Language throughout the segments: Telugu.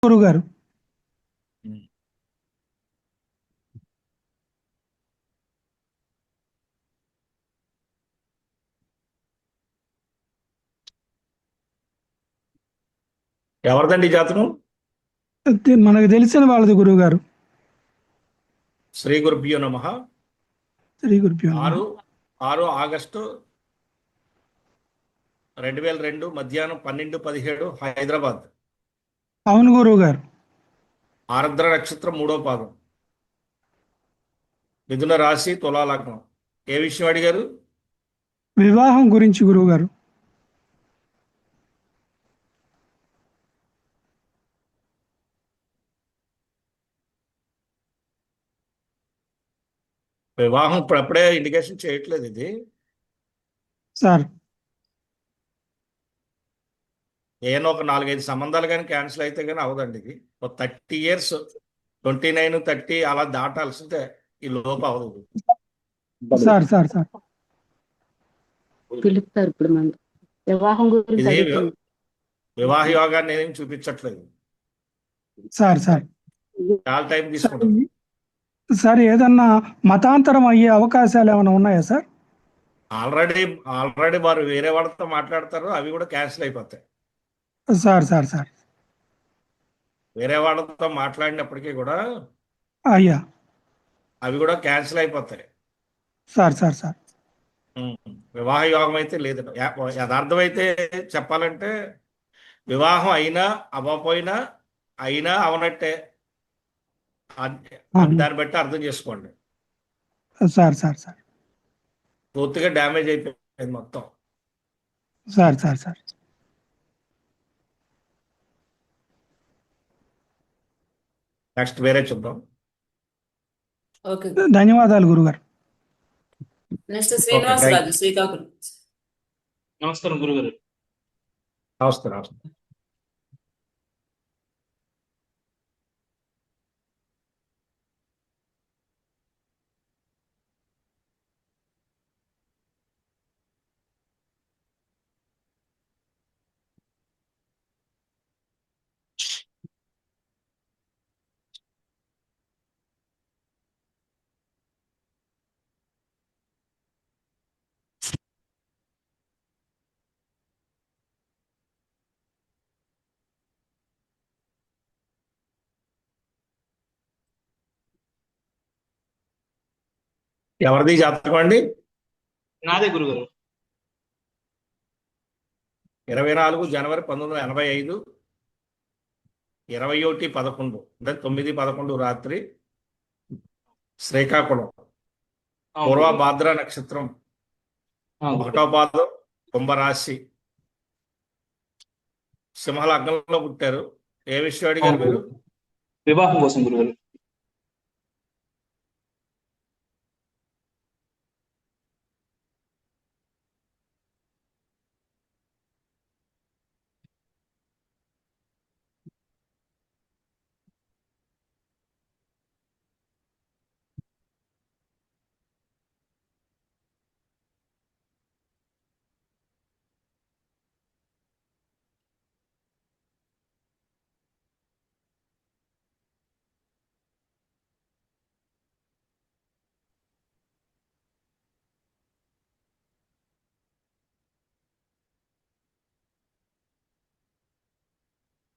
గురుగారు. ఎవరిదండి ఈ జాతకం? మనకు తెలిసిన వాళ్ళది గురువుగారు. శ్రీ గురుభ్యో నమః. శ్రీ గురుభ్యో నమః. 6 ఆగస్టు 2002 మధ్యాహ్నం 12:17 హైదరాబాద్. అవును గురువుగారు. ఆర్ద్ర నక్షత్రం 3వ పాదం. మిథున రాశి, తులా లగ్నం. ఏ విషయం అడిగారు? వివాహం గురించి గురువుగారు. వివాహం ఇప్పుడప్పుడే ఇండికేషన్ చేయట్లేదు ఇది. సార్. ఏదో ఒక 4-5 సంబంధాలు కానీ క్యాన్సిల్ అయితే కానీ అవదండి ఇది. ఒక 30 ఇయర్స్, 29, 30 అలా దాటాల్సిందే. ఈ లోపు అవదు. సార్ సార్ సార్ పిలుస్తారు ఇప్పుడు మనం వివాహం గురించి ఇది అడుగుతుంది. వివాహ యోగాన్ని ఏం చూపించట్లేదు. సార్ సార్ చాలా టైం సార్ తీసుకుంటుంది. సార్ ఏదన్నా మతాంతరం అయ్యే అవకాశాలు ఏమైనా ఉన్నాయా సార్? ఆల్రెడీ ఆల్రెడీ వారు వేరే వాళ్ళతో మాట్లాడతారు, అవి కూడా క్యాన్సిల్ అయిపోతాయి. సార్ సార్ సార్ వేరే వాళ్ళతో మాట్లాడినప్పటికీ కూడా అయ్యా. అవి కూడా క్యాన్సిల్ అయిపోతాయి. సార్ సార్ సార్ ఉం. వివాహ యోగం అయితే లేదు. యథార్థమైతే చెప్పాలంటే వివాహం అయినా అవ్వకపోయినా, అయినా అవనట్టే. దాన్ని బట్టి అర్థం చేసుకోండి. సార్ సార్ సార్ పూర్తిగా డ్యామేజ్ అయిపోయింది మొత్తం. సార్ సార్ సార్ నెక్స్ట్ వేరే చూద్దాం. ఓకే. ధన్యవాదాలు గురుగారు. Next okay, Srinivasaraju, Srikakulam. నమస్కారం గురుగారు. నమస్తే నమస్తే. ఎవరిది జాతకం అండి? నాదే గురుగారు. 24 జనవరి 1985, 21:11 అంటే 9:11 రాత్రి, శ్రీకాకుళం. పూర్వ భాద్ర నక్షత్రం, 1వ పాదం, కుంభరాశి, సింహలగ్నంలో పుట్టారు. ఏ విషయం అడిగారు మీరు? వివాహం కోసం గురుగారు.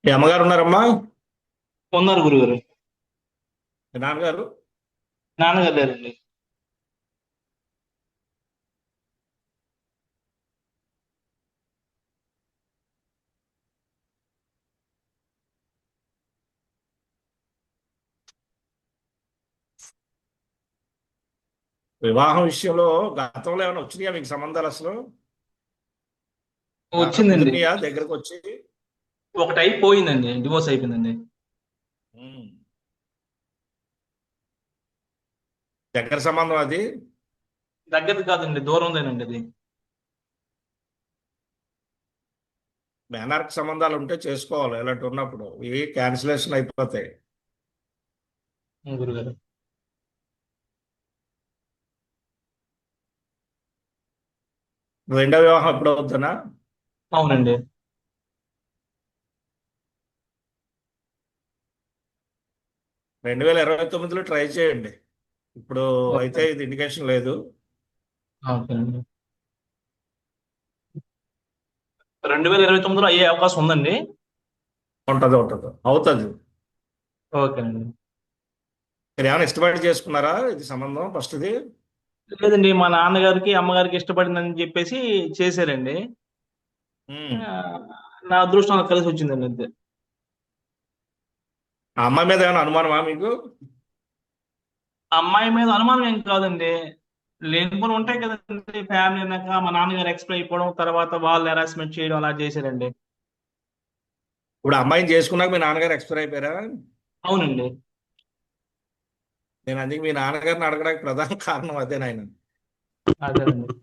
మీ అమ్మగారు ఉన్నారమ్మా? ఉన్నారు గురుగారు. మీ నాన్నగారు? నాన్నగారు లేరండి. వివాహం విషయంలో గతంలో ఏమైనా వచ్చినాయా మీకు సంబంధాలు అసలు? వచ్చిందండి. కుదిరినాయా దగ్గరకు వచ్చి? ఒక టైప్ పోయిందండి, డివోర్స్ అయిపోయిందండి. ఉం. దగ్గర సంబంధం అది? దగ్గరది కాదండి, దూరందేనండి అది. మేనర్క్ సంబంధాలు ఉంటే చేసుకోవాలి. ఇలాంటి ఉన్నప్పుడు ఇవి క్యాన్సిలేషన్ అయిపోతాయి. గురుగారు. రెండో వివాహం ఎప్పుడు అవుతున్నా? అవునండి. 2029లో ట్రై చేయండి. ఇప్పుడు ఓకే. అయితే ఇది ఇండికేషన్ లేదు. ఓకే అండి. 2029లో అయ్యే అవకాశం ఉందండి. ఉంటుంది అవుతుంది. ఓకేనండి. మీరు ఏమైనా ఇష్టపడి చేసుకున్నారా ఇది సంబంధం ఫస్ట్ది? లేదండి, మా నాన్నగారికి అమ్మగారికి ఇష్టపడిందని చెప్పేసి చేశారండి. ఉమ్. ఆ, నా అదృష్టం నాకు కలిసి వచ్చిందండి అంతే. ఆ అమ్మాయి మీద ఏమైనా అనుమానమా మీకు? అమ్మాయి మీద అనుమానం ఏం కాదండి. లేనిపోని ఉంటాయి కదండి, ఫ్యామిలీ అన్నాక మా నాన్నగారు ఎక్స్పైర్ అయిపోవడం, తర్వాత వాళ్ళు హెరాస్మెంట్ చేయడం అలా చేశారండి. ఇప్పుడు అమ్మాయిని చేసుకున్నాక మీ నాన్నగారు ఎక్స్పైర్ అయిపోయారా? అవునండి. నేను అందుకే మీ నాన్నగారిని అడగడానికి ప్రధాన కారణం అదే నాయన. అదేనండి.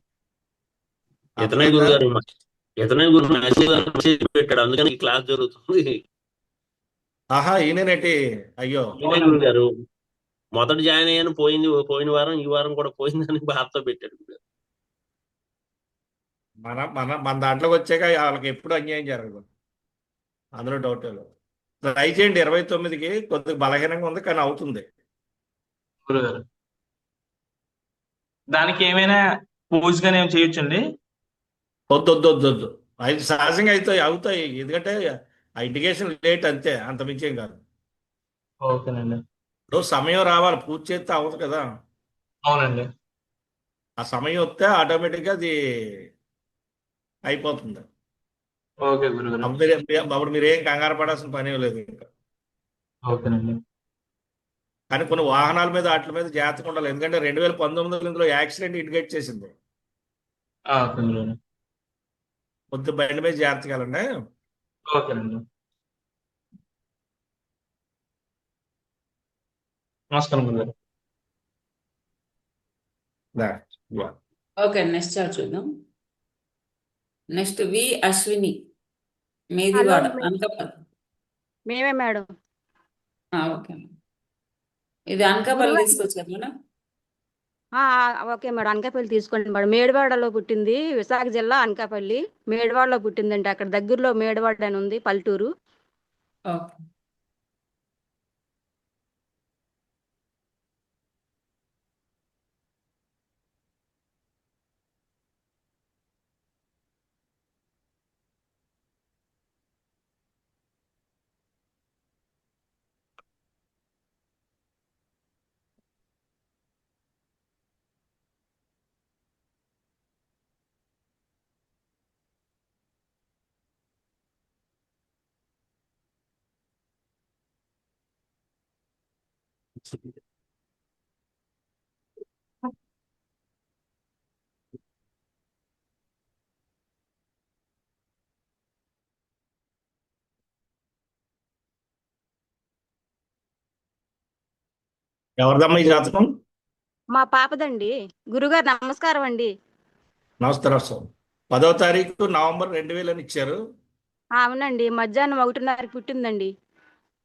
ఇతనే అర్థమైందా? గురుగారు ఇతనే గురు మెసేజ్ పెట్టాడు, అందుకని ఈ క్లాస్ జరుగుతుంది. ఆహా, ఈయనేటి? అయ్యో. ఇతనే గురుగారు మొదట జాయిన్ అయ్యాను, పోయిన వారం ఈ వారం కూడా పోయిందని బాధతో పెట్టాడు గురుగారు. మన దాంట్లోకి వచ్చాక వాళ్ళకి ఎప్పుడు అన్యాయం జరగదు, అందులో డౌట్ లేదు. ట్రై చేయండి. 29కి కొద్దిగా బలహీనంగా ఉంది కానీ అవుతుంది. గురుగారు, దానికి ఏమైనా పూజగానే ఏమైనా చేయొచ్చండి? వద్దు. అది సహజంగా అవుతాయి. ఎందుకంటే ఆ ఇండికేషన్ లేట్ అంతే, అంత మించేం కాదు. ఓకేనండి. ఇప్పుడు సమయం రావాలి, పూర్తి చేస్తే అవ్వదు కదా. అవునండి. ఆ సమయం వస్తే ఆటోమేటిక్గా అది అయిపోతుంది. ఓకే గురుగారు. అప్పుడు మీరేం కంగారు పడాల్సిన పని లేదు ఇంకా. ఓకేనండి. కానీ కొన్ని వాహనాల మీద వాటి మీద జాగ్రత్తగా ఉండాలి. ఎందుకంటే 2019లో ఇందులో యాక్సిడెంట్ ఇండికేట్ చేసింది. ఓకే గురుగారు. కొద్ది బండి మీద జాగ్రత్తగా వెళ్ళండి. ఓకేనండి. నమస్కారం గురుగారు. ఓకే, నెక్స్ట్ చార్ట్ చూద్దాం. నెక్స్ట్ వి అశ్విని, హలో మేదివాడ, అనకాపల్లి. మేమే మేడం. ఓకే, ఇది అనకాపల్లి గురువారం తీసుకొచ్చారు మేడం. ఓకే మేడం, అనకాపల్లి తీసుకోండి మేడం. మేడివాడలో పుట్టింది, విశాఖ జిల్లా అనకాపల్లి. మేడివాడలో పుట్టిందండి, అక్కడ దగ్గరలో మేడివాడ అని ఉంది, పల్లెటూరు. ఓకే. ఎవరిదమ్మా ఈ జాతకం? మా పాపదండి. గురుగారు నమస్కారం అండి. నమస్కారం సార్. 10వ తారీఖు నవంబర్ 2000 అని ఇచ్చారు. అవునండి, మధ్యాహ్నం 1:30కి పుట్టిందండి.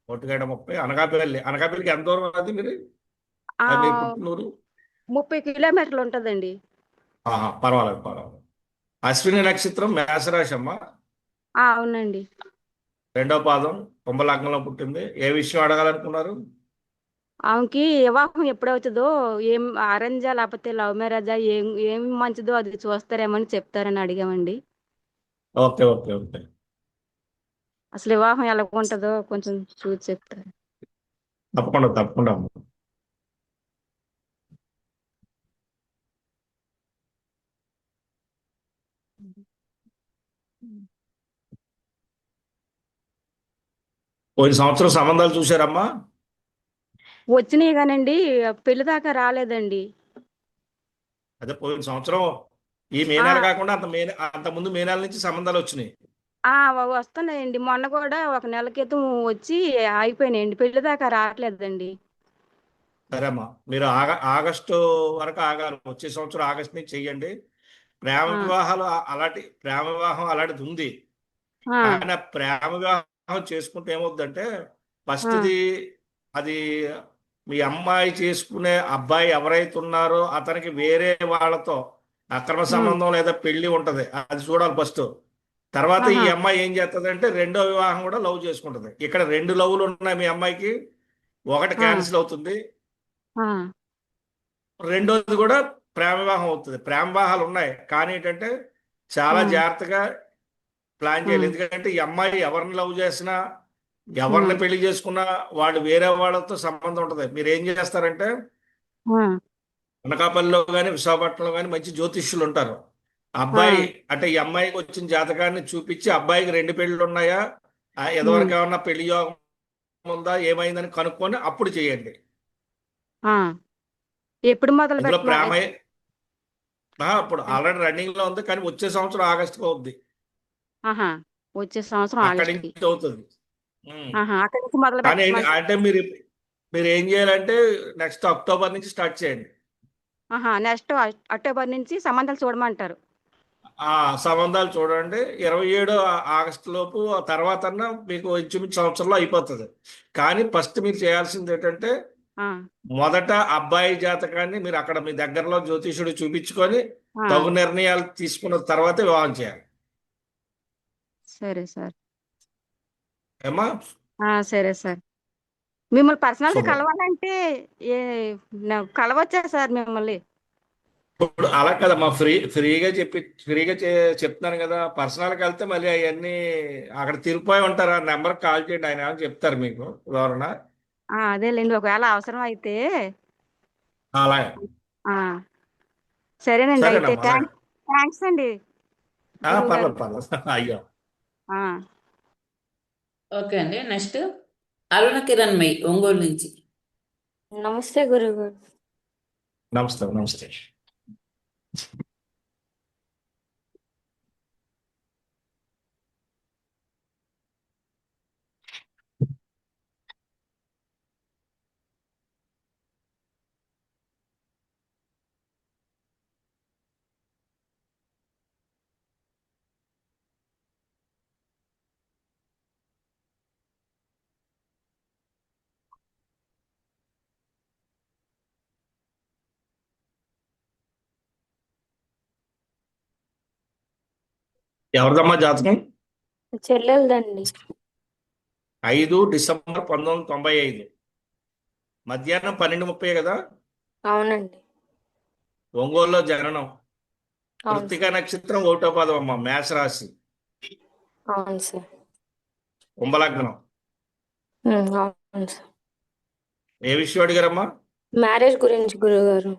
1:30 అనకాపల్లికి ఎంత దూరం అది మీరు ఆ, అది మీరు పుట్టినూరు? 30 కిలోమీటర్లు ఉంటుందండి. పర్వాలేదు. అశ్విని నక్షత్రం మేషరాశి అమ్మ. అవునండి. 2వ పాదం కుంభలగ్నంలో పుట్టింది. ఏ విషయం అడగాలనుకున్నారు? ఆమెకి వివాహం ఎప్పుడవుతుందో, ఏం అరేంజా లేకపోతే లవ్ మ్యారేజా, ఏం మంచిదో అది చూస్తారేమని చెప్తారని అడిగామండి. ఓకే. అసలు వివాహం ఎలా ఉంటుందో కొంచెం చూసి చెప్తారు. తప్పకుండా అమ్మ. పోయిన సంవత్సరం సంబంధాలు చూశారమ్మా? వచ్చినాయి కానండి, పెళ్లి దాకా రాలేదండి. అదే పోయిన సంవత్సరం ఈ మే ఆ నెల కాకుండా అంత ముందు మే నెల నుంచి సంబంధాలు వచ్చినాయి. వస్తున్నాయండి. మొన్న కూడా 1 నెల క్రితం వచ్చి అయిపోయినాయండి, పెళ్లి దాకా రావట్లేదండి. సరే అమ్మా, మీరు ఆగస్టు వరకు ఆగాలి. వచ్చే సంవత్సరం ఆగస్టు నుంచి చెయ్యండి. ఆ ప్రేమ వివాహం అలాంటిది ఉంది. ఆ కానీ ఆ ప్రేమ వివాహం చేసుకుంటే ఏమవుతుందంటే ఫస్ట్ది అది మీ అమ్మాయి చేసుకునే అబ్బాయి ఎవరైతే ఉన్నారో అతనికి వేరే వాళ్ళతో అక్రమ సంబంధం లేదా పెళ్లి ఉంటది. అది చూడాలి ఫస్ట్. తర్వాత ఈ ఆహా అమ్మాయి ఏం చేస్తుంది అంటే రెండో వివాహం కూడా లవ్ చేసుకుంటది. ఇక్కడ 2 లవ్లు ఉన్నాయి మీ అమ్మాయికి. ఒకటి ఆ, క్యాన్సిల్ అవుతుంది, ఆ, రెండోది కూడా ప్రేమ వివాహం అవుతుంది. ప్రేమ వివాహాలు ఉన్నాయి, కానీ ఏంటంటే చాలా ఆ, జాగ్రత్తగా ప్లాన్ ఆ, చేయాలి. ఎందుకంటే ఈ అమ్మాయి ఎవరిని లవ్ చేసినా, ఆ, ఎవరిని పెళ్లి చేసుకున్నా వాళ్ళు వేరే వాళ్ళతో సంబంధం ఉంటుంది. మీరు ఏం చేస్తారంటే ఆ, అనకాపల్లిలో కానీ విశాఖపట్నంలో కానీ మంచి జ్యోతిష్యులు ఉంటారు. ఆ ఆ, అబ్బాయి అంటే ఈ అమ్మాయికి వచ్చిన జాతకాన్ని చూపించి అబ్బాయికి 2 పెళ్ళిళ్ళు ఉన్నాయా, ఉమ్, ఎదవరికి ఏమన్నా పెళ్లి యోగం ఉందా, ఏమైందని కనుక్కొని అప్పుడు చేయండి. ఆ. ఎప్పుడు మొదలు ఇందులో పెట్టమా ప్రేమ ఇప్పుడు ఆల్రెడీ రన్నింగ్ లో ఉంది, కానీ వచ్చే సంవత్సరం ఆగస్టుకు అవుద్ది. ఆహా, వచ్చే సంవత్సరం అక్కడి ఆగస్టుకి. నుంచి అవుతుంది. ఉమ్. ఆహా, అక్కడి నుంచి మొదలు కానీ పెట్టమంటారు. అంటే మీరు మీరు ఏం చేయాలంటే నెక్స్ట్ అక్టోబర్ నుంచి స్టార్ట్ చేయండి. ఆహా, నెక్స్ట్ అక్టోబర్ నుంచి సంబంధాలు చూడమంటారు. ఆ సంబంధాలు చూడండి. 27 ఆగస్టు లోపు ఆ తర్వాత మీకు ఇంచుమించు సంవత్సరంలో అయిపోతుంది. కానీ ఫస్ట్ మీరు చేయాల్సింది ఏంటంటే ఆ, మొదట అబ్బాయి జాతకాన్ని మీరు అక్కడ మీ దగ్గరలో జ్యోతిషుడు చూపించుకొని ఆ, తగు నిర్ణయాలు తీసుకున్న తర్వాత వివాహం చేయాలి. సరే సార్. ఏమా? సరే సార్. మిమ్మల్ని పర్సనల్గా శుభం. కలవాలంటే ఏ కలవచ్చా సార్ మిమ్మల్ని? ఇప్పుడు అలా కదమ్మా, ఫ్రీగా చెప్తున్నాను కదా. పర్సనల్కి వెళ్తే మళ్ళీ అవన్నీ అక్కడ తిరిగిపోయి ఉంటారు. ఆ నెంబర్కి కాల్ చేయండి, ఆయన ఏమైనా చెప్తారు మీకు వివరణ. అదేలేండి, ఒకవేళ అవసరం అయితే. అలా ఆ, సరేనండి, అయితే సరేనమ్మా, అలాగే. థ్యాంక్స్ అండి గురువు గారు. పర్లేదు పర్లేదు. అయ్యో, ఆ, ఓకే అండి. Next Aruna Kiran my Ongole నుంచి. నమస్తే గురుగారు. నమస్తే నమస్తే. ఎవరిదమ్మా జాతకం? చెల్లెలదండి. 5 డిసెంబర్ 1995 మధ్యాహ్నం 12:30 కదా. అవునండి. ఒంగోలులో జననం. అవును కృత్తిక సార్. నక్షత్రం 1వ పాదం అమ్మ, మేష రాశి, అవును సార్. కుంభలగ్నం. అవును సార్. ఏ విషయం అడిగారమ్మా? మ్యారేజ్ గురించి గురుగారు.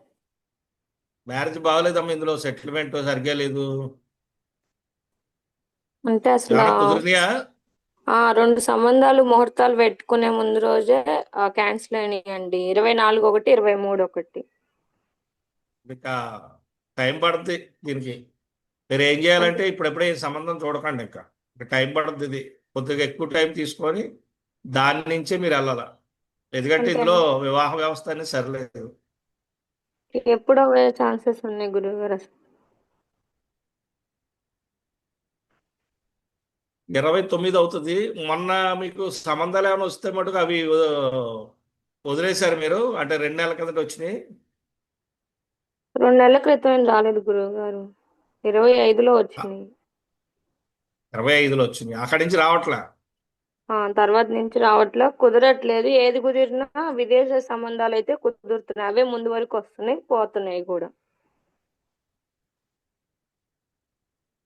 మ్యారేజ్ బాగలేదమ్మా, ఇందులో సెటిల్మెంట్ సరిగ్గా లేదు. అంటే అసలు ఏమన్నా కుదిరినాయా? 2 సంబంధాలు ముహూర్తాలు పెట్టుకునే ముందు రోజే క్యాన్సిల్ అయినాయండి. 24/1, 23/1. ఇంకా టైం పడుతుంది దీనికి. మీరు ఏం చేయాలంటే ఇప్పుడెప్పుడే ఈ సంబంధం చూడకండి. ఇంకా టైం పడుతుంది. ఇది కొద్దిగా ఎక్కువ టైం తీసుకొని దాని నుంచే మీరు వెళ్ళాల. ఎందుకంటే అంటే ఇందులో వివాహ వ్యవస్థ అనేది సరిలేదు. ఎప్పుడు అవ్వే ఛాన్సెస్ ఉన్నాయి గురుగారు అసలు? 29 అవుతుంది. మొన్న మీకు సంబంధాలు ఏమైనా వస్తే మటుకు అవి వదిలేశారు మీరు, అంటే 2 నెలల కిందట వచ్చినాయి. 2 నెలల క్రితం ఏం రాలేదు గురుగారు. 25లో వచ్చినాయి. 25లో వచ్చినాయి, అక్కడి నుంచి రావట్లే. తర్వాత నుంచి రావట్లే, కుదరట్లేదు. ఏది కుదిరినా విదేశ సంబంధాలు అయితే కుదురుతున్నాయి. అవే ముందు వరకు వస్తున్నాయి, పోతున్నాయి కూడా.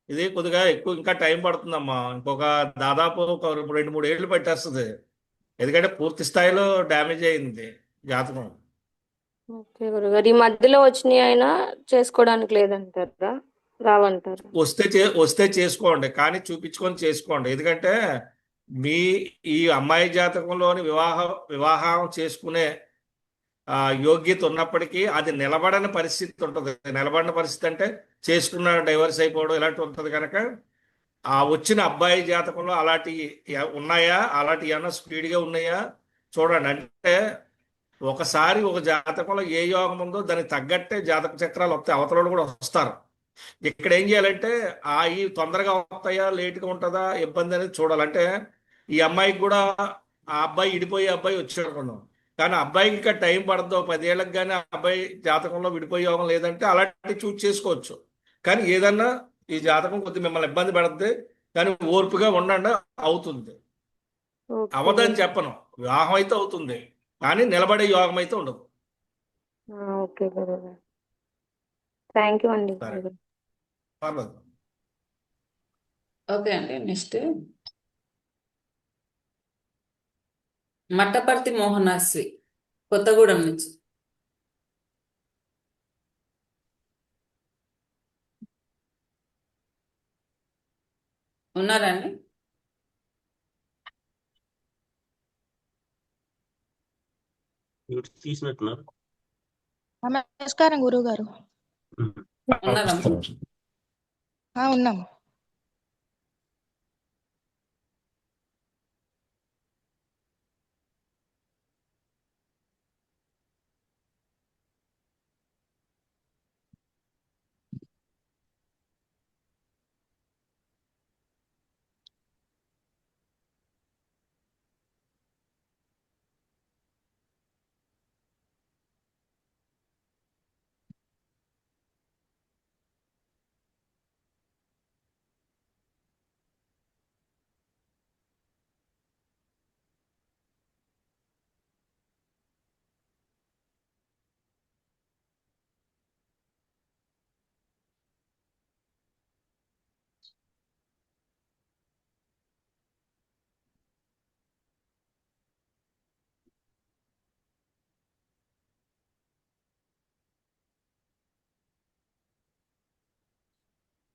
ఇది కొద్దిగా ఎక్కువ ఇంకా టైం పడుతుందమ్మా. ఇంకొక దాదాపు ఒక 2-3 ఏళ్ళు పట్టేస్తుంది. ఎందుకంటే పూర్తి స్థాయిలో డ్యామేజ్ అయింది జాతకం. ఓకే గురుగారు. ఈ మధ్యలో వచ్చినాయి అయినా చేసుకోవడానికి లేదంటారా? రావంటారా? వస్తే చేసుకోండి, కానీ చూపించుకొని చేసుకోండి. ఎందుకంటే మీ ఈ అమ్మాయి జాతకంలోని వివాహం చేసుకునే యోగ్యత ఉన్నప్పటికీ అది నిలబడని పరిస్థితి ఉంటుంది. నిలబడిన పరిస్థితి అంటే చేసుకున్న డైవర్స్ అయిపోవడం ఇలాంటి ఉంటుంది. కనుక ఆ వచ్చిన అబ్బాయి జాతకంలో అలాంటి ఉన్నాయా, అలాంటి ఏమన్నా స్పీడ్గా ఉన్నాయా చూడండి. అంటే ఒకసారి ఒక జాతకంలో ఏ యోగం ఉందో దానికి తగ్గట్టే జాతక చక్రాలు వస్తాయి, అవతల కూడా వస్తారు. ఇక్కడ ఏం చేయాలంటే ఈ తొందరగా వస్తాయా, లేట్గా ఉంటుందా, ఇబ్బంది అనేది చూడాలంటే ఈ అమ్మాయికి కూడా ఆ అబ్బాయి విడిపోయే అబ్బాయి వచ్చాడు అనుకున్నాం, కానీ అబ్బాయికి ఇంకా టైం పడద్దు. 10 ఏళ్ళకి కానీ ఆ అబ్బాయి జాతకంలో విడిపోయే యోగం లేదంటే అలాంటి చూస్ చేసుకోవచ్చు. కానీ ఏదన్నా ఈ జాతకం కొద్దిగా మిమ్మల్ని ఇబ్బంది పడుతుంది, కానీ ఓర్పుగా ఉండండి, అవుతుంది. ఓకే అవదని చెప్పను, వివాహం అయితే అవుతుంది. కానీ నిలబడే యోగం అయితే ఉండదు. ఓకే గురుగారు. థ్యాంక్ యూ అండి సరే, గురుగారు. పర్లేదు. ఓకే అండి. నెక్స్ట్ మట్టపర్తి మోహనాశ్రీ కొత్తగూడెం నుంచి ఉన్నారండి? తీసినట్టున్నారు. నమస్కారం గురువు గారు. ఉన్నారమ్మా? ఉన్నాము.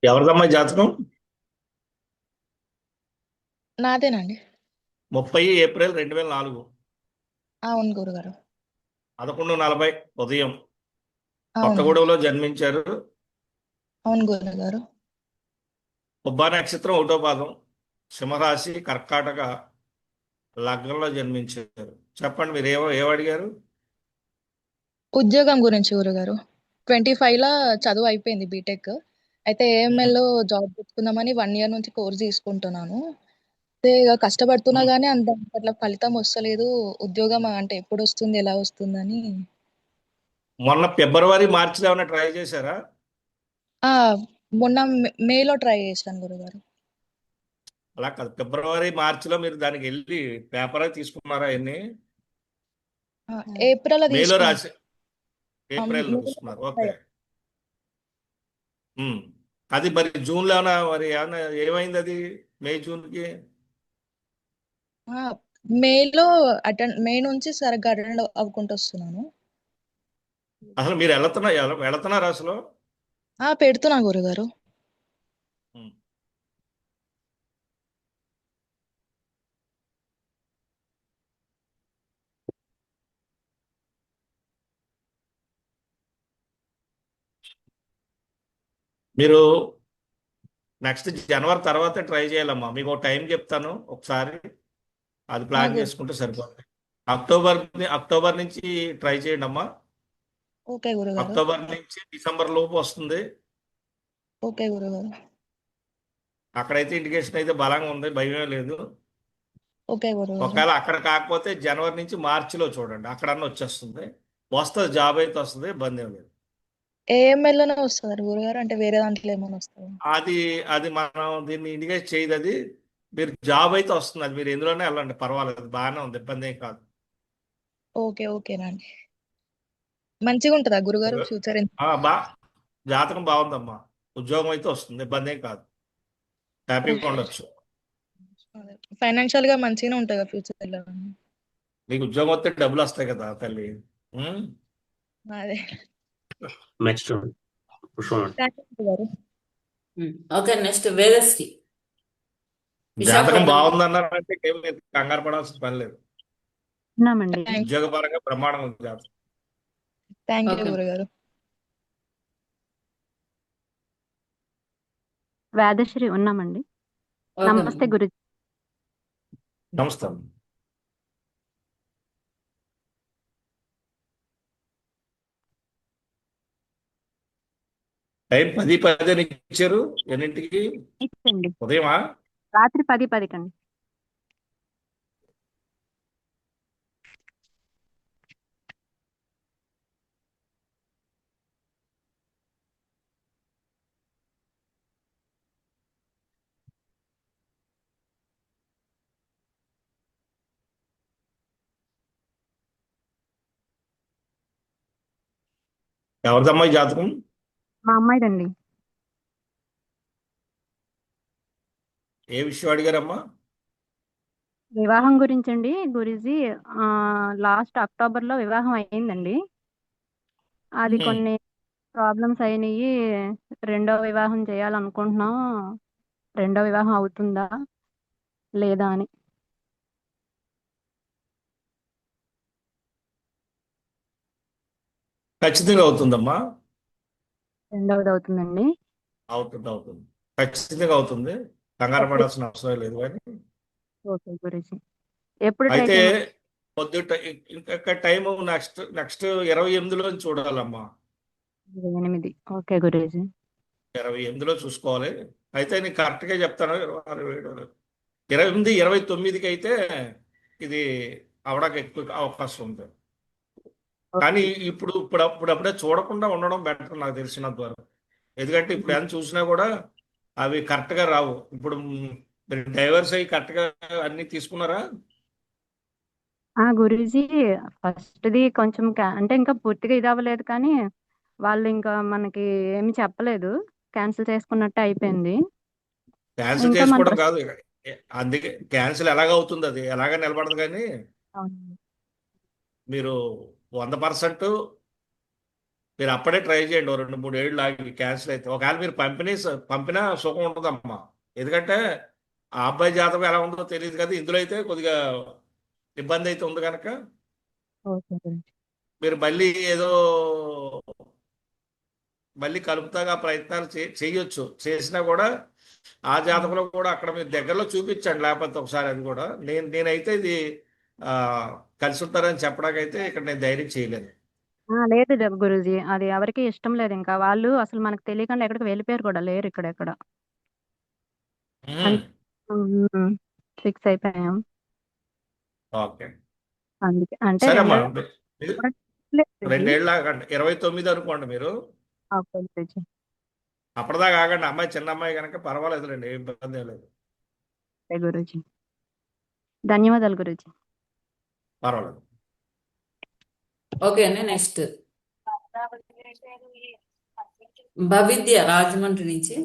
ఎవరిదమ్మా జాతకం? నాదేనండి. 30 ఏప్రిల్ 2004, అవును గురుగారు. 11:40 ఉదయం అవును కొత్తగూడెంలో జన్మించారు. అవును గురుగారు. ఉబ్బా నక్షత్రం 1వ పాదం, సింహరాశి, కర్కాటక లగ్నంలో జన్మించారు. చెప్పండి, మీరు ఏమడిగారు? ఉద్యోగం గురించి గురుగారు. 25 లో చదువు అయిపోయింది బీటెక్. అయితే AML లో జాబ్ తెచ్చుకుందామని 1 ఇయర్ నుంచి కోర్స్ తీసుకుంటున్నాను. అయితే ఇక కష్టపడుతున్నా గానీ అంత అట్లా ఫలితం వస్తలేదు. ఉద్యోగం అంటే ఎప్పుడు వస్తుంది, ఎలా వస్తుందని. మొన్న ఫిబ్రవరి, మార్చిలో ఏమైనా ట్రై చేశారా? ఆ మొన్న మేలో ట్రై చేశాను గురుగారు. అలా కాదు, ఫిబ్రవరి, మార్చిలో మీరు దానికి వెళ్ళి పేపర్ తీసుకున్నారా? ఎన్ని ఏప్రిల్ లో మేలో తీసుకున్నాను. రాసి ఏప్రిల్లో మేలో తీసుకున్నారు. ఓకే. అది మరి జూన్లో ఏమైనా ఏమైంది అది? మే, జూన్కి మేలో మే నుంచి సరిగ్గా అటెండ్ అవ్వకుంటూ వస్తున్నాను. అసలు మీరు వెళుతున్నారు అసలు? పెడుతున్నా గురుగారు. ఉమ్. మీరు నెక్స్ట్ జనవరి తర్వాత ట్రై చేయాలమ్మా. మీకు ఒక టైం చెప్తాను ఒకసారి, అది ప్లాన్ చేసుకుంటే సరిపోతుంది. అక్టోబర్ నుంచి ట్రై చేయండి అమ్మా. ఓకే గురుగారు. అక్టోబర్ నుంచి డిసెంబర్ లోపు వస్తుంది. ఓకే గురుగారు. అక్కడైతే ఇండికేషన్ అయితే బలంగా ఉంది, భయమే లేదు. ఓకే గురుగారు. ఒకవేళ అక్కడ కాకపోతే జనవరి నుంచి మార్చిలో చూడండి, అక్కడన్నా వచ్చేస్తుంది. వస్తుంది, జాబ్ అయితే వస్తుంది, ఇబ్బంది ఏం లేదు. AML లోనే వస్తుంది గురుగారు, అంటే వేరే దాంట్లో ఏమైనా వస్తుంది? అది అది మనం దీన్ని ఇండికేట్ చేయదు. అది మీరు జాబ్ అయితే వస్తుంది, అది మీరు ఎందులోనే వెళ్ళండి, పర్వాలేదు, బాగానే ఉంది, ఇబ్బంది ఏం కాదు. ఓకేనండి. మంచిగా ఉంటుందా గురుగారు ఫ్యూచర్? ఆ, జాతకం బాగుందమ్మా, ఉద్యోగం అయితే వస్తుంది, ఇబ్బంది ఏం కాదు, హ్యాపీగా ఉండొచ్చు. ఫైనాన్షియల్ గా మంచిగానే ఉంటుంది ఫ్యూచర్ లో. మీకు ఉద్యోగం వస్తే డబ్బులు వస్తాయి కదా తల్లి. అదే. నెక్స్ట్ పుష్పం. థాంక్యూ గురుగారు. ఓకే. నెక్స్ట్ వేదశ్రీ జాతకం విశాఖపట్నం. బాగుందన్నారంటే ఏం లేదు, కంగారు పడాల్సిన పని లేదు. ఉన్నామండి. ఉద్యోగ పరంగా బ్రహ్మాండం ఉంది జాతకం. Thank you okay. గురుగారు. వేదశ్రీ ఉన్నామండి. ఓకే నమస్తే గురు. నమస్తే. టైం 10:10 ఇచ్చారు. ఎన్నింటికి? ఇచ్చండి. ఉదయమా? రాత్రి 10:10 కండి. ఎవరిదమ్మా ఈ జాతకం? మా అమ్మాయిదండి. ఏ విషయం అడిగారమ్మా? వివాహం గురించండి గురూజీ. లాస్ట్ అక్టోబర్లో వివాహం అయ్యిందండి. అది ఉమ్. కొన్ని ప్రాబ్లమ్స్ అయినాయి. రెండో వివాహం చేయాలనుకుంటున్నాం. రెండో వివాహం అవుతుందా లేదా అని. ఖచ్చితంగా అవుతుందమ్మా. రెండవది అవుతుందండి. అవుతుంది ఖచ్చితంగా అవుతుంది. కంగారు ఎప్పుడు? పడాల్సిన అవసరం లేదు. కానీ ఓకే గురూజీ. ఎప్పుడు ట్రై అయితే చేయమంటారు? పొద్దుట ఇంకా టైం నెక్స్ట్ 28లో చూడాలమ్మా. 28. ఓకే గురూజీ. 28లో చూసుకోవాలి. అయితే నేను కరెక్ట్గా చెప్తాను. 26, 27, 28, 29కి అయితే ఇది అవడానికి ఎక్కువ అవకాశం ఉంది. కానీ ఓకే. ఇప్పుడప్పుడే చూడకుండా ఉండడం బెటర్ నాకు తెలిసినంత వరకు. ఎందుకంటే ఇప్పుడు ఎంత చూసినా కూడా అవి కరెక్ట్గా రావు. ఇప్పుడు మీరు డైవర్స్ అయ్యి కరెక్ట్గా అన్ని తీసుకున్నారా? గురూజీ, ఫస్ట్ది కొంచెం అంటే ఇంకా పూర్తిగా ఇది అవ్వలేదు కానీ వాళ్ళు ఇంకా మనకి ఏమి చెప్పలేదు. క్యాన్సిల్ చేసుకున్నట్టు అయిపోయింది. క్యాన్సిల్ ఇంకా మన చేసుకోవడం కాదు. అందుకే క్యాన్సిల్ ఎలాగవుతుంది, అది ఎలాగ నిలబడదు. కానీ అవునండి. మీరు 100% మీరు అప్పుడే ట్రై చేయండి. 2-3 ఏళ్ళు ఆగి క్యాన్సిల్ అయితే ఒకవేళ మీరు పంపినా సుఖం ఉంటుందమ్మా. ఎందుకంటే ఆ అబ్బాయి జాతకం ఎలా ఉంటుందో తెలియదు కదా. ఇందులో అయితే కొద్దిగా ఇబ్బంది అయితే ఉంది కనుక ఓకే గురూజీ. మీరు మళ్ళీ కలుపుతాగా ప్రయత్నాలు చేయొచ్చు. చేసినా కూడా ఆ జాతకంలో కూడా అక్కడ మీరు దగ్గరలో చూపించండి. లేకపోతే ఒకసారి అది కూడా నేనైతే ఇది ఆ, కలిసి ఉంటారని చెప్పడానికైతే ఇక్కడ నేను ధైర్యం చేయలేను. లేదు గురూజీ, అది ఎవరికి ఇష్టం లేదు. ఇంకా వాళ్ళు అసలు మనకు తెలియకుండా ఎక్కడికి వెళ్ళిపోయారు కూడా, లేరు ఇక్కడ. ఉమ్. ఫిక్స్ అయిపోయాం. ఓకే. అందుకే అంటే సరే అమ్మా. రెండో మీరు కూడా లేదు గురూజీ. 2 ఏళ్ళు ఆగండి. 29 అనుకోండి మీరు. ఓకే గురూజీ. అప్పటిదాకా ఆగండి. అమ్మాయి చిన్న అమ్మాయి కనుక పర్వాలేదులేండి, ఏం ఇబ్బంది ఏం లేదు. ఓకే గురూజీ. ధన్యవాదాలు గురూజీ. పర్వాలేదు. ఓకే అండి, నెక్స్ట్ భవిద్య రాజమండ్రి నుంచి.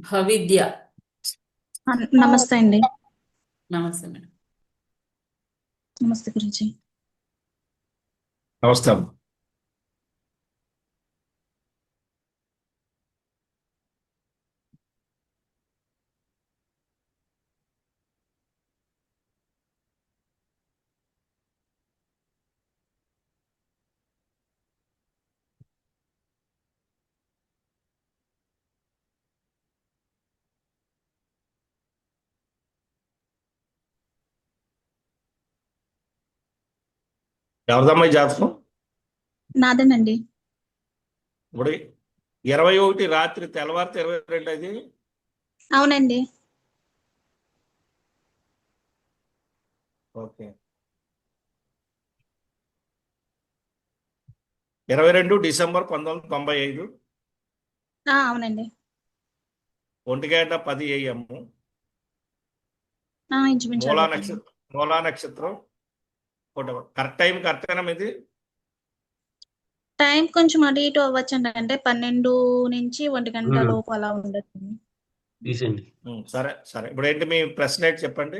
భవిద్య. నమస్తే అండి. నమస్తే మేడం. నమస్తే గురించి. నమస్తే అమ్మా. ఎవరిదమ్మాయి జాతకం? నాదేనండి. ఇప్పుడు 21 రాత్రి తెల్లవారితే 22 అది. అవునండి. ఓకే. 22 డిసెంబర్ 1995, అవునండి. 1:10 AM, ఇంచుమించు మూలా అదే టైం. నక్షత్రం. మూలా నక్షత్రం. కరెక్ట్ టైం కరెక్టేనా మీది? టైం కొంచెం అటు ఇటు అవ్వచ్చండి. అంటే 12 నుంచి 1 గంట లోపు అలా ఉండొచ్చు. తీసేయండి. సరే సరే. ఇప్పుడు ఏంటి మీ ప్రశ్న ఏంటి చెప్పండి.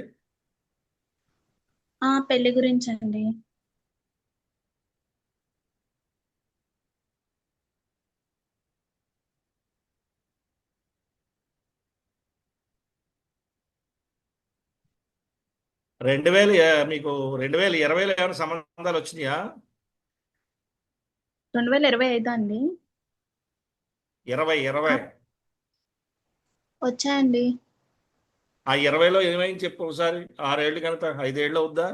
పెళ్లి గురించి అండి. మీకు 2020లో ఏమైనా సంబంధాలు వచ్చినాయా? 2025 అండి. 2020 వచ్చాయండి. ఆ 20లో ఏమైంది చెప్పు ఒకసారి. 6 ఏళ్ళు కనుక 5 ఏళ్ళు అవుద్దా?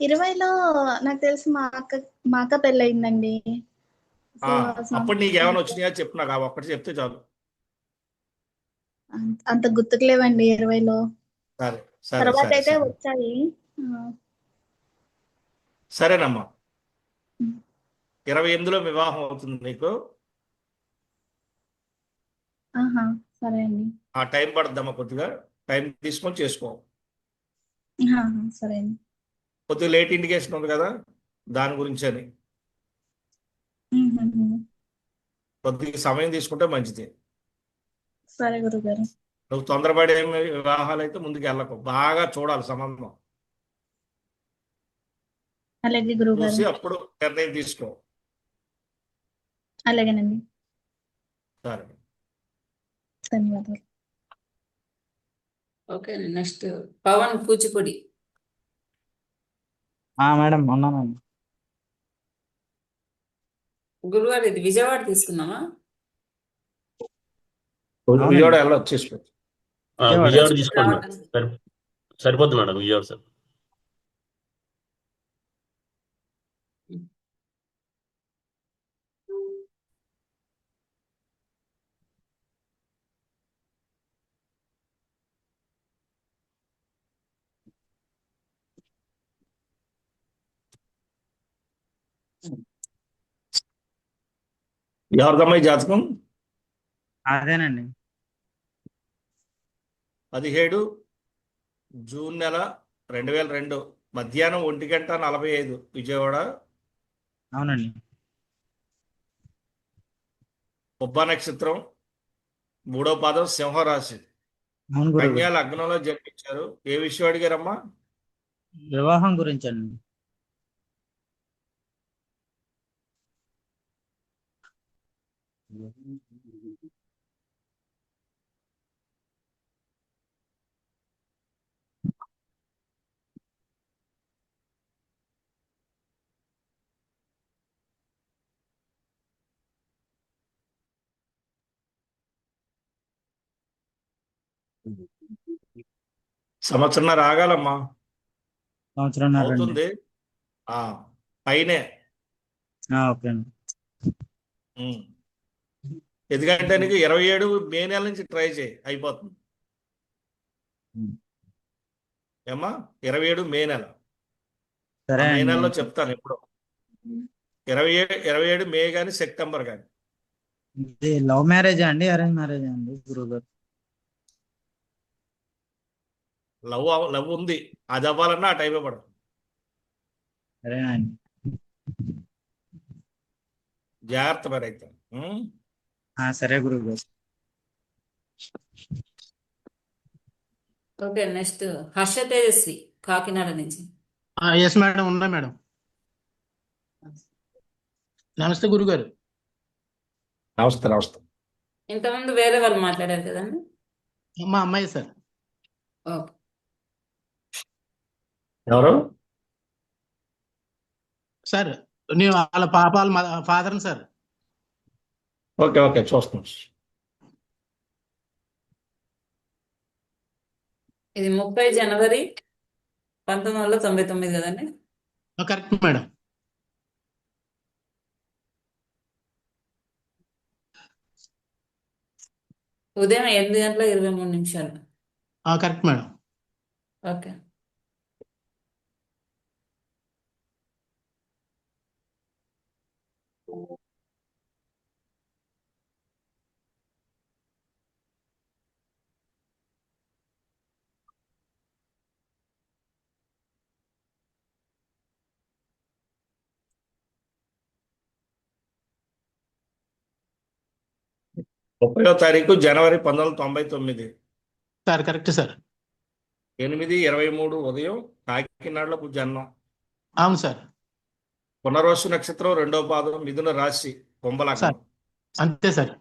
20లో నాకు తెలిసి మా అక్క పెళ్ళి అయిందండి. సో అప్పుడు నీకు ఏమైనా వచ్చినాయా చెప్పు. నాకు ఆ ఒక్కటి చెప్తే చాలు. అంత గుర్తుకు లేవండి 20లో. సరే సరే తర్వాత సరే అయితే సరే. వచ్చాయి. సరేనమ్మా. 28లో వివాహం అవుతుంది నీకు. ఆహా, సరే అండి. ఆ టైం పడుద్దమ్మా, కొద్దిగా టైం తీసుకొని చేసుకో. సరే అండి. కొద్దిగా లేట్ ఇండికేషన్ ఉంది కదా, దాని గురించి అని కొద్దిగా సమయం తీసుకుంటే మంచిది. సరే గురుగారు. నువ్వు తొందరపడే వివాహాలు అయితే ముందుకు వెళ్ళకు, బాగా చూడాలి సంబంధం, అలాగే గురుగారు. చూసి అప్పుడు నిర్ణయం తీసుకో. అలాగేనండి. సరే. ధన్యవాదాలు. Okay next Pavan Kuchipudi. Madam ఉన్నానండి. గురువారు ఇది విజయవాడ తీసుకున్నామా? విజయవాడ వెళ్ళొచ్చు, చేసుకో. విజయవాడ తీసుకోండి మేడం, సరిపోద్ది మేడం విజయవాడ సార్. ఎవరిదమ్మా ఈ జాతకం? అదేనండి. 17 జూన్ నెల 2002 మధ్యాహ్నం 1:45 విజయవాడ. అవునండి. ఉబ్బ నక్షత్రం, 3వ పాదం, సింహరాశి, అవును గురువు. కన్యా లగ్నంలో జన్మించారు. ఏ విషయం అడిగారమ్మా? వివాహం గురించి అండి. సంవత్సరం రాగాలమ్మా, సంవత్సరంన్నర అండి. అవుతుంది. పైనే. ఓకే అండి. ఎందుకంటే నీకు 27 మే నెల నుంచి ట్రై చేయి, అయిపోతుంది. ఏమ్మా 27 మే నెల, సరే మే అండి. నెలలో చెప్తాను ఎప్పుడు. 27 మే కానీ సెప్టెంబర్ కానీ. ఇది లవ్ మ్యారేజా అండి, అరేంజ్ మ్యారేజా అండి గురువు గారు? లవ్ ఉంది, అది అవ్వాలన్నా ఆ టైం పడదు. సరేనండి. జాగ్రత్త మరి అయితే. సరే గురువు గారు. ఓకే నెక్స్ట్ హర్ష తేజస్వి కాకినాడ నుంచి. ఎస్ మేడం, ఉన్నా మేడం. నమస్తే గురుగారు. నమస్తే. నమస్తే. ఇంతకుముందు వేరే వాళ్ళు మాట్లాడారు కదండి? మా అమ్మాయి సార్. ఓకే. ఎవరు సార్ నేను వాళ్ళ పాప వాళ్ళ ఫాదర్ని సార్. ఓకే ఓకే, చూస్తాం. ఇది 30 జనవరి 1999 కదండి? Correct madam. ఉదయం 8:23. Correct madam. ఓకే. ముప్పైవ తారీఖు జనవరి 1999, సార్ కరెక్ట్ సార్. 8:23 ఉదయం కాకినాడలో జన్మం. అవును సార్. పునర్వసు నక్షత్రం, 2వ పాదం, మిథున రాశి, కుంభలగ్నం. సార్ అంతే సార్.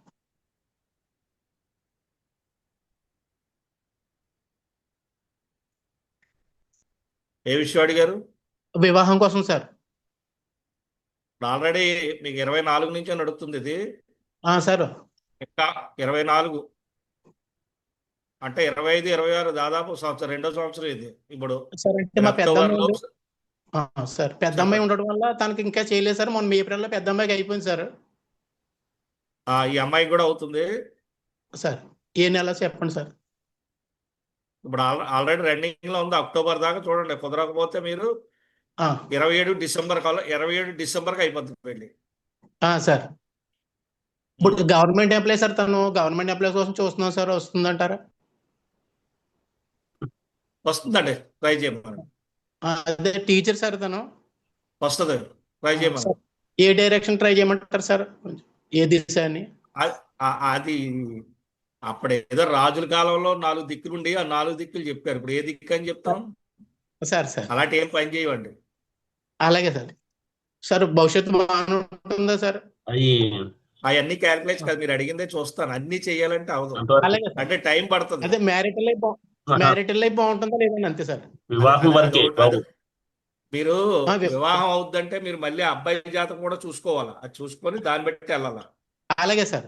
ఏ విషయం అడిగారు? వివాహం కోసం సార్. ఆల్రెడీ మీకు 24 నుంచే నడుస్తుంది ఇది. సార్ ఇంకా 24 అంటే 25, 26 దాదాపు సంవత్సరం, 2వ సంవత్సరం ఇది ఇప్పుడు. సార్ అంటే మా అక్టోబర్లో సార్ పెద్ద అమ్మాయి ఉండడం వల్ల తనకి ఇంకా చేయలేదు సార్. మొన్న ఏప్రిల్లో పెద్ద అమ్మాయికి అయిపోయింది సార్. ఈ అమ్మాయికి కూడా అవుతుంది సార్. ఏ నెల చెప్పండి సార్. ఇప్పుడు ఆల్రెడీ రన్నింగ్ లో ఉంది, అక్టోబర్ దాకా చూడండి. కుదరకపోతే మీరు 27 డిసెంబర్కి అయిపోతుంది పెళ్ళి. సార్ ఇప్పుడు గవర్నమెంట్ ఎంప్లాయ్ సార్, తను గవర్నమెంట్ ఎంప్లాయ్ కోసం చూస్తున్నాం సార్, వస్తుందంటారా? వస్తుందండి, ట్రై చేయమని. అదే టీచర్ సార్ తను. వస్తుంది, ట్రై చేయమని. సార్ ఏ డైరెక్షన్ ట్రై చేయమంటారు సార్, ఏ దిశ అని? అది అప్పుడు ఏదో రాజుల కాలంలో 4 దిక్కులుండి ఆ 4 దిక్కులు చెప్పారు. ఇప్పుడు ఏ దిక్కు అని చెప్తాం? సార్ అలాంటి ఏం పని చేయవండి. అలాగే సార్. సార్ భవిష్యత్తు బాగుంటుందా సార్? అవన్నీ క్యాల్కులేట్ కాదు, మీరు అడిగిందే చూస్తాను. అన్ని చెయ్యాలంటే అవదు, అలాగే సార్. అంటే టైం పడుతుంది. అదే మ్యారిటల్ లైఫ్ బాగుంటుందా లేదండి, అంతే సార్. వివాహం వరకే బాబు. మీరు వివాహం అవుద్దంటే మీరు మళ్ళీ అబ్బాయి జాతకం కూడా చూసుకోవాలా, అది చూసుకొని దాన్ని బట్టి వెళ్ళాలా. అలాగే సార్.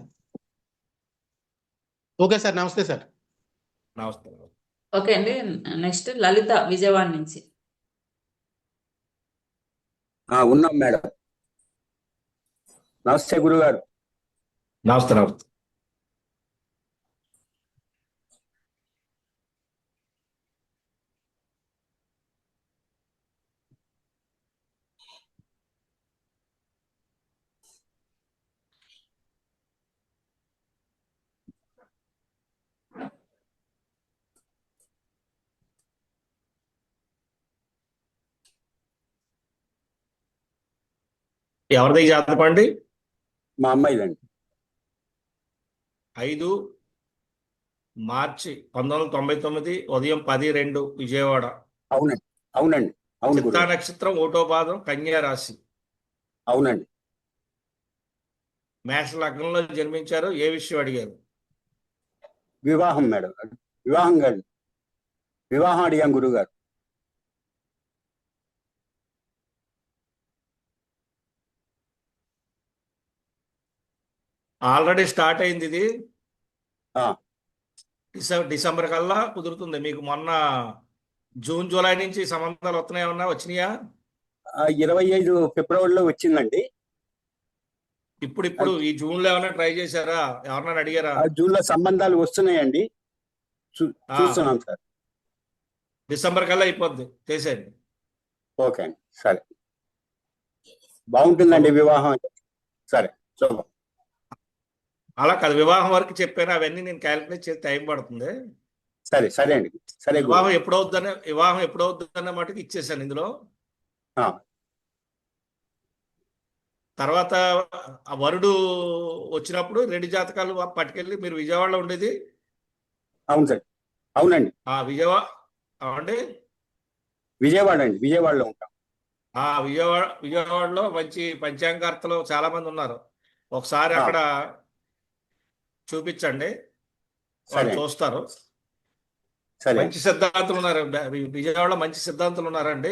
ఓకే సార్, నమస్తే సార్. నమస్తే. ఓకే అండి. నెక్స్ట్ లలిత విజయవాడ నుంచి. ఉన్నాం మేడం. నమస్తే గురుగారు. నమస్తే. నమస్తే. ఎవరిది జాతకం అండి? మా అమ్మాయిదండి. 5 మార్చి 1999 ఉదయం 10:02 విజయవాడ. అవునండి. అవునండి. అవును చిత్తా గురుగారు. నక్షత్రం, 1వ పాదం, కన్యా రాశి. అవునండి. మేష లగ్నంలో జన్మించారు. ఏ విషయం అడిగారు? వివాహం మేడం. వివాహం అడిగాం గురుగారు. ఆల్రెడీ స్టార్ట్ అయింది ఇది. డిసెంబర్ కల్లా కుదురుతుంది. మీకు మొన్న జూన్ జూలై నుంచి సంబంధాలు వస్తున్నాయన్నా, వచ్చినాయా? 25 ఫిబ్రవరిలో వచ్చిందండి. ఇప్పుడు ఈ జూన్ లో ఏమైనా ట్రై చేశారా? ఎవరన్నా అడిగారా? జూన్లో సంబంధాలు వస్తున్నాయండి, చూస్తున్నాం సార్. డిసెంబర్ కల్లా అయిపోద్ది, చేసేయండి. ఓకే అండి, సరే. బాగుంటుందండి వివాహం. సరే, శుభం. అలా కాదు, వివాహం వరకు చెప్పాను, అవన్నీ నేను క్యాలిక్యులేట్ చేసి టైం పడుతుంది. సరే అండి, సరే. వివాహం ఎప్పుడవుద్దనే మటుకు ఇచ్చేసాను ఇందులో. తర్వాత ఆ వరుడు వచ్చినప్పుడు 2 జాతకాలు పట్టుకెళ్ళి మీరు విజయవాడలో ఉండేది. అవును సార్. అవునండి. అండి విజయవాడలో ఉంటాం. విజయవాడలో మంచి పంచాంగార్తలు చాలా మంది ఉన్నారు. ఒకసారి అక్కడ చూపించండి, వాళ్ళు చూస్తారు. మంచి సిద్ధాంతులు ఉన్నారు విజయవాడలో, మంచి సిద్ధాంతులు ఉన్నారండి,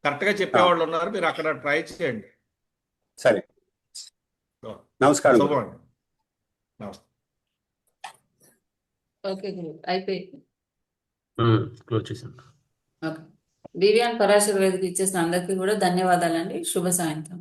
కరెక్ట్ గా చెప్పేవాళ్ళు ఉన్నారు. మీరు అక్కడ ట్రై చేయండి. సరే, నమస్కారం. శుభమండి. నమస్తే. ఓకే గురు, అయిపోయింది. క్లోజ్ చేసాను. ఓకే. దివ్యాన్ పరాశర వేదిక ఇచ్చేసిన అందరికీ కూడా ధన్యవాదాలండి. శుభ సాయంత్రం.